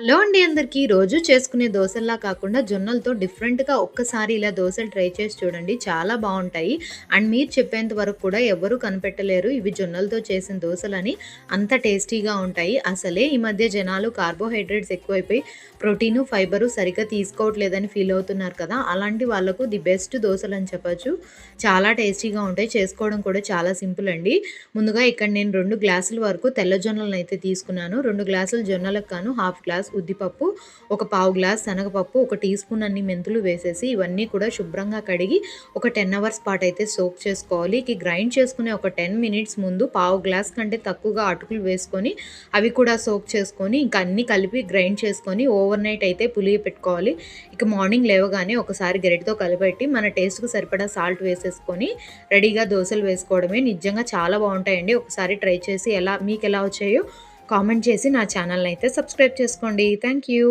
Hello అండి అందరికీ. రోజు చేసుకునే దోసల్లా కాకుండా జొన్నలతో డిఫరెంట్‌గా ఒక్కసారి ఇలా దోసలు ట్రై చేసి చూడండి. చాలా బావుంటాయి. అండ్ మీరు చెప్పేంత వరకు కూడా ఎవ్వరూ కనిపెట్టలేరు ఇవి జొన్నలతో చేసిన దోసలని. అంత టేస్టీగా ఉంటాయి. అసలే ఈ మధ్య జనాలు కార్బోహైడ్రేట్స్ ఎక్కువైపోయి ప్రోటీను, ఫైబరు సరిగ్గా తీసుకోవట్లేదని ఫీల్ అవుతున్నారు కదా! అలాంటి వాళ్ళకు ది బెస్ట్ దోసలని చెప్పొచ్చు. చాలా టేస్టీగా ఉంటాయి. చేసుకోవడం కూడా చాలా సింపుల్ అండి. ముందుగా ఇక్కడ నేను 2 గ్లాసుల వరకు తెల్ల జొన్నలనైతే తీసుకున్నాను. 2 గ్లాసుల జొన్నలకు గాను హాఫ్ గ్లాస్ ఉద్దిపప్పు, ఒక పావు గ్లాస్ శనగపప్పు, ఒక టీ స్పూన్ అన్ని మెంతులు వేసేసి ఇవన్నీ కూడా శుభ్రంగా కడిగి ఒక 10 అవర్స్ పాటైతే సోక్ చేసుకోవాలి. గ్రైండ్ చేసుకునే ఒక 10 మినిట్స్ ముందు పావు గ్లాస్ కంటే తక్కువగా అటుకులు వేసుకొని అవి కూడా సోక్ చేసుకొని ఇంక అన్నీ కలిపి గ్రైండ్ చేసుకొని ఓవర్ నైట్ అయితే పులియపెట్టుకోవాలి. ఇక మార్నింగ్ లేవగానే ఒకసారి గరిటెతో కలిపెట్టి మన టేస్ట్‌కి సరిపడా సాల్ట్ వేసేసుకొని రెడీగా దోసలు వేసుకోవడమే. నిజంగా చాలా బావుంటాయండి. ఒకసారి ట్రై చేసి మీకెలా వచ్చాయో కామెంట్ చేసి నా ఛానల్‌నైతే సబ్స్క్రైబ్ చేసుకోండి. Thank you.